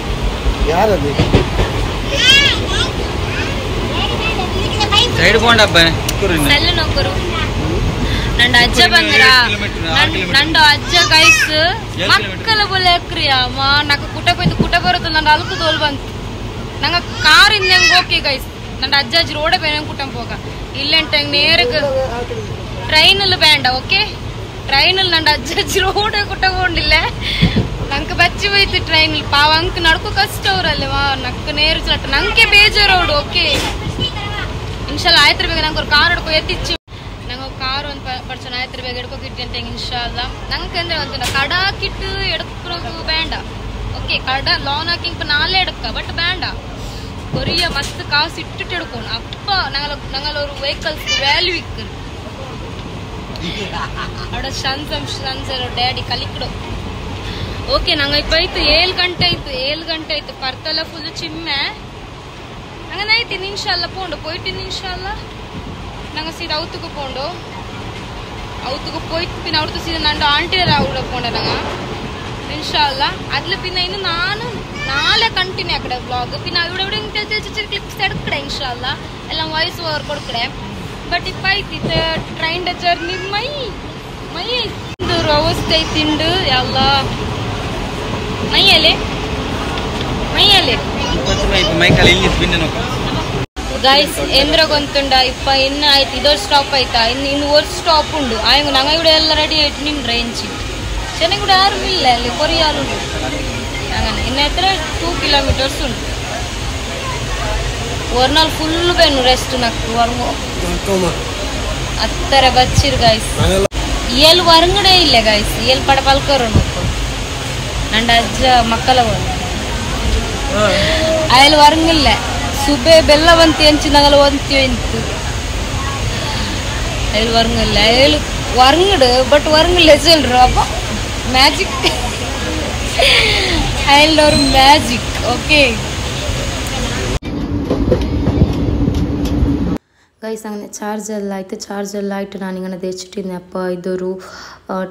ಸಲ್ಲು ನೋಕೋರು ನಂಡ ಅಜ್ಜ ಬಂದ್ರ ನಂಡ ಅಜ್ಜ ಗೈಸ್ ಮಕ್ಕಳ ಬೋಲೆ ಕ್ರಿಯಾ ಮಾ నాకు ಕುಟ ಬರುತ್ತೆ ನಂಡ ಅಲ್ಕು ತೋಲ್ ಬಂತು ನಂಗ ಕಾರ್ ಇಂದಂಗ ಓಕೆ ಗೈಸ್ ನಂಡ ಅಜ್ಜಾಜಿ ರೋಡ ಬೇರೆ ಕುಟಂ ಹೋಗ ಇಲ್ಲೆಂಟ ನೇರಗ ಟ್ರೈನಲ್ಲಿ ಬೇಡ ಓಕೆ ಟ್ರೈನಲ್ಲಿ ನಂಡ ಅಜ್ಜಾಜಿ ರೋಡ ಕುಟಗೊಂಡಿಲ್ಲ ನಂಗೆ ಬಚ್ಚಿ ಹೋಯ್ತು ಟ್ರೈನಲ್ಲಿ ಪಾವ ಅಂಕ ನಡ್ಕೋ ಕಷ್ಟ ಅವ್ರಲ್ಲಿ ನಕ್ಕ ನೇರ ಚಲಟ ನಂಗೆ ಬೇಜಾರೋಡು ಓಕೆ ಇನ್ಶಾಲ್ಲಾ ಆಯ್ತರ ಬೇಗ ನಂಗೆ ಕಾರ್ ಹಿಡ್ಕೊ ಎತ್ತಿಚ್ಚಿ ನಂಗೆ ಕಾರ್ ಒಂದು ಪರ್ಸನ್ ಆಯ್ತರ ಬೇಗ ಹಿಡ್ಕೋಕಿಟ್ಟಿ ಅಂತ ಇನ್ಶಾಲ್ಲಾ ನಂಗೆ ಅಂದ್ರೆ ಒಂದು ಕಡಾಕಿಟ್ಟು ಎಡ್ಕೋದು ಬೇಡ ಓಕೆ ಕಡ ಲೋನ್ ಹಾಕಿಂಗ್ ನಾಳೆ ಎಡ್ಕ ಬಟ್ ಬೇಡ ಕೊರಿಯ ಮಸ್ತ್ ಕಾಸು ಇಟ್ಟಿಟ್ಟು ಎಡ್ಕೊಂಡು ಅಪ್ಪ ನಂಗಲ್ಲ ஒரு வெஹிக்கல்ஸ் வேல்யூ இருக்கு ಅಡ ಸಂಸರ ಡ್ಯಾಡಿ ಕಲಿಕಡು ಓಕೆ ನಂಗೆ ಇಪ್ಪ ಆಯ್ತು 7 ಗಂಟೆ ಆಯ್ತು ಪರ್ತಲ್ಲ ಫುಲ್ ಚಿಮ್ಮೆ അങ്ങനെ ആയിട്ട് ഇൻഷാല്ല പോണ്ടു പോയിട്ട് ഇൻഷാല്ല ഞങ്ങൾ സീദാ ഔത്തുക്ക് പോണ്ടു ഔത്തുക്ക് പോയിട്ട് പിന്നെ അവിടുത്തെ സീദാ നണ്ട ആಂಟಿಯರ അവിടെ പോണ്ട ഞങ്ങൾ ഇൻഷാല്ല അതിൽ പിന്നെ ഇന്ന് നാളെ കണ്ടിന്യൂ ആക്കടെ വ്ളോഗ് പിന്നെ ഇവിടെ ക്ലിപ്സ് എടുക്കടെ ഇൻഷാല്ല എല്ലാം വോയിസ് ഓവർ കൊടുക്കടെ ಬಟ್ ಇಪ್ಪ ಐತಿ ಟ್ರೈನ್ ಜರ್ನಿ ಮೈ ಅವಸ್ಥೆ ಐತಿಂಡು ಎಲ್ಲ ಮೈಯಲ್ಲಿ ಗೈಸ್ ಎಂದ್ರ ಗೊಂತುಂಡ ಇಪ್ಪ ಇನ್ನು ಆಯ್ತು ಇದೊಂದು ಸ್ಟಾಪ್ ಆಯ್ತಾ ಇನ್ನು ಒಂದು ಸ್ಟಾಪ್ ಉಂಡು ಆಯ್ತು ನಂಗೆ ഇവിടെ ಎಲ್ಲ ರೆಡಿ ಆಯ್ತು ನಿನ್ನ ರೇಂಜ್ ಚೆನ್ನೈ ಕೂಡ ಯಾರು ಇಲ್ಲ ಅಲ್ಲಿ ಕೊರಿಯಾಲುಂಡು അങ്ങനെ ಇನ್ನು ಎತ್ತರ 2 kilometers ಉಂಟು ஒரு நாள் ஃபுல்லு வேணும் ரெஸ்ட் నాకు வருவோம் அத்தரை பச்சிரு கைஸ் ஏழு வருங்கடே ಇಲ್ಲ கைஸ் ஏழு பட பல்ಕರು ನೋಕು ನಂಡ ಅಜ್ಜ ಮಕ್ಕಳ ಅಯಲ್ வருங்கிಲ್ಲ ಸುಬೆ ಬೆಲ್ಲವಂತಿ ಎಂಚಿನಗಲ ಒಂತಿ ಎಂತು ಅಯಲ್ வருங்கிಲ್ಲ ಅಯಲ್ வருங்கடு பட் வருங்கிಲ್ಲ சொல்ற அப்ப ಮ್ಯಾಜಿಕ್ ಅಯಲ್ ஒரு ಮ್ಯಾಜಿಕ್ ಓಕೆ ಗೈಸ್ അങ്ങനെ ಚಾರ್ಜೆಲ್ಲ ಆಯ್ತು ನಾನು ಹಿಂಗನ ತೆಚ್ಚಿಟ್ಟಿದ್ನಪ್ಪ ಇದ್ದವರು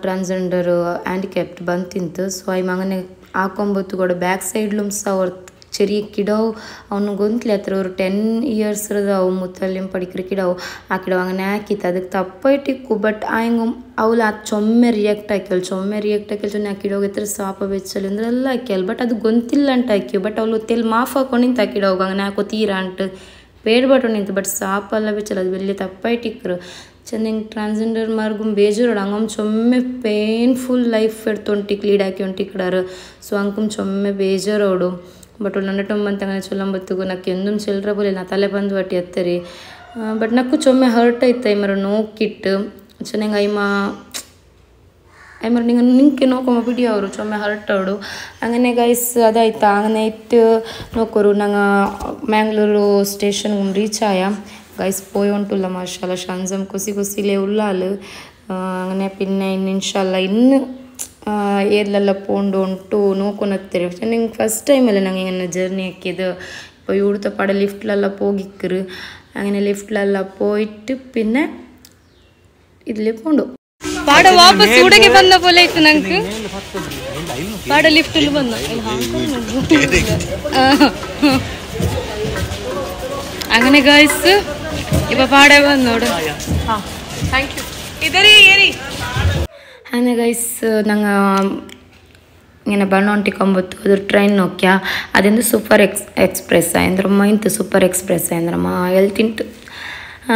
ಟ್ರಾನ್ಸ್ಜೆಂಡರ್ ಹ್ಯಾಂಡಿಕ್ಯಾಪ್ಟ್ ಬಂತಿಂತು ಸೊ ಅಯ್ಯ അങ്ങനെ ಹಾಕೊಂಬತ್ತು ಕೂಡ ಬ್ಯಾಕ್ ಸೈಡ್ಲೂ ಸಹ ಅವ್ರ ചെറിയ കിടാവ് അവന് ഗൊന്തില്ല എത്ര ഒരു 10 years ഇതാവും മുത്തല്യം പഠിക്കുന്ന കിടാവ് ആ കിടാവ് അങ്ങനെ ആക്കിത്ത് ಅದಕ್ಕೆ ತಪ್ಪಾയിട്ടിಕ್ಕು ಬಟ್ ಆಯಂಗು ಅವಳು ಆ ಚೊಮ್ಮೆ ರಿಯಾಕ್ಟ್ ಆಯ್ಕಲ್ ಆ ಕಿಡೋಗೆ ಎತ್ರ ಸಾಪ ಬೆಚ್ಚಲ್ ಅಂದ್ರೆ ಎಲ್ಲ ಆಕ್ಯಲ್ ಬಟ್ ಅದು ಗೊಂತಿಲ್ಲ ಅಂತ ಆಕ್ಯು ಬಟ್ ಅವಳು ತೆಲ್ ಮಾಫ್ ಹಾಕೊಂಡು ನಿಂತು ಆ ಕಿಡೋಗ അങ്ങനെ ಹಾಕೋ ತೀರಾ ಅಂಟು ಬೇಡ್ಬಟ್ಟು ನಿಂತು ಬಟ್ ಸಾಪಲ್ಲ ಬೆಚ್ಚಲ್ಲ ಅದು വലിയ ತಪ್ಪಾയിട്ടിಕ್ಕರು ചെന്നിങ് ട്രാൻസ്ജെൻഡർ മാർഗും ಬೇಜಾರೋಡು ಹಂಗಮ್ ಚೊಮ್ಮೆ ಪೇನ್ಫುಲ್ ಲೈಫ್ ಎಡ್ತೊಂಟಿಕ್ ಲೀಡ್ ಹಾಕಿ ಹೊಂಟಿಕ್ಕಿಡಾರು ಸೊ ಹಂಗಮ್ ಚೊಮ್ಮೆ ಬೇಜಾರೋಡು ಬಟ್ ನನ್ನಟೊಂಬಂತಂಗನೆ ಚೊಲ್ಲಂಬತ್ತುಗು ನಕ್ಕೆ ಎಂದೂ ಚೆಲ್ಲರ ಬೋಲಿಲ್ಲ ನಾ ತಲೆ ಬಂದು ಬಟ್ಟಿ ಎತ್ತರಿ ಬಟ್ ನಕ್ಕು ಚೊಮ್ಮೆ ಹರ್ಟ್ ಆಯ್ತು ಮರ ನೋಕಿಟ್ಟು ಚೆನ್ನಾಗಿ ಐಮರ ನಿಂಗೆ ನೋಕೊಂಬ ಬಿಡಿ ಅವರು ಚೊಮ್ಮೆ ಹರ್ಟ್ ಅವಡು അങ്ങനെ ಗೈಸ್ ಅದಾಯ್ತು അങ്ങനെ ಇತ್ತು ನೋಕೋರು ನಂಗೆ ಮ್ಯಾಂಗ್ಳೂರು ಸ್ಟೇಷನ್ ರೀಚ್ ಆಯ ഗൈസ് പോയോണ്ടുള്ള മാഷാല്ല ഷാൻസം കൊസിലേ ഉള്ളാല് അങ്ങനെ പിന്നെ ഇൻഷാല്ല ഇന്ന് ഏരിലെല്ലാം പോണ്ട് ಉಂಟು ನೋಕೊಂಡೋಗ್ತಾರೆ ನಿಂಗೆ ಫಸ್ಟ್ ಟೈಮಲ್ಲ ನಂಗೆ ಇങ്ങനെ ಜರ್ನಿ ಹಾಕಿയത് ഇപ്പോൾ ഇവിടുത്തെ പട ലിഫ്റ്റിലെല്ലാം പോകിക്കറ് അങ്ങനെ ലിഫ്റ്റിലെല്ലാം പോയിട്ട് പിന്നെ ഇതിൽ പോണ്ടു പാട വാಪಸ್ ഊടಗೆ ಬಂದ പോലെ ಇತ್ತು ನಂಗೆ പാട ലിഫ്റ്റിൽ ಬಂದ അങ്ങനെ ഗൈസ് ഇപ്പൊ പാടെ വന്നോട് ಥ್ಯಾಂಕ್ ಯು ಇದರಿ ಏರಿ അങ്ങനെ ഗൈസ് ഞങ്ങൾ ഇങ്ങനെ ബണ്ണോണ്ടിക്കൊമ്പത്തു അത് ട്രെയിൻ നോക്കിയാൽ അതെന്ത് സൂപ്പർ എക്സ്പ്രസ് ആയന്ത്രമ്മ ಇಂತ ಸೂಪರ್ ಎಕ್ಸ್ಪ್ರೆಸ್ ಆಯಂದ್ರಮ್ಮ ಹೇಳ್ತಿಂಟು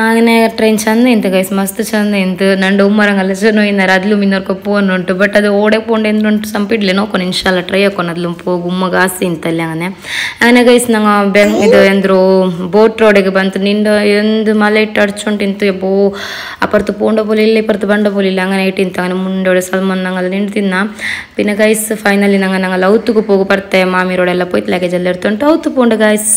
അങ്ങനെ ಟ್ರೈನ್ ಚಂದ ಇಂತ ಗೈಸ್ ಮಸ್ತ್ ಚಂದ ಇಂತು ನಂಡು ಉಮ್ಮರಂಗಲ್ಲ ಚೆನ್ನ ಹೋಯ್ನಾರ ಅದ್ಲು ಮಿನ್ನೋರ್ಕೊ ಪೋನ್ ಉಂಟು ಬಟ್ ಅದು ಓಡೆ ಪೋಂಡು ಎಂದುಂಟು ಸಂಪಿಡ್ಲೆ ನೋಕೊಂಡು ಇನ್ಶಾಲ್ಲ ಟ್ರೈ ಹಾಕೊಂಡು ಅದ್ಲು ಹೋಗಿ ಉಮ್ಮಗ ಆಸೆ ಇಂತಲ್ಲಿ അങ്ങനെ ಗೈಸ್ ನಂಗೆ ಇದು ಎಂದ್ರು ಬೋಟ್ ರೋಡಿಗೆ ಬಂತು ನಿಂಡು ಎಂದು ಮಲೆ ಇಟ್ಟು ಅಡ್ಚೊಂಟಿಂತು ಎಬ್ಬೋ ಅಪರ್ತು ಪೋಂಡ ಬೋಲಿಲ್ಲ ಇಪ್ಪರ್ತು ಬಂಡ ಬೋಲಿಲ್ಲ അങ്ങനെ ಇಟ್ಟಿಂತ അങ്ങനെ ಮುಂಡೋಡೆ ಸಲ್ಮಾನ್ ನಂಗಲ್ಲ ನಿಂಡು ತಿನ್ನ പിന്നെ ಗೈಸ್ ಫೈನಲಿ ನಂಗೆ ಔತುಗೂ ಹೋಗಿ ಬರ್ತೆ ಮಾಮಿ ರೋಡೆಲ್ಲ ಪೋಯ್ತು ಲಗೇಜ್ ಎಲ್ಲ ಇರ್ತುಂಟು ಔತು ಪೋಂಡು ಗೈಸ್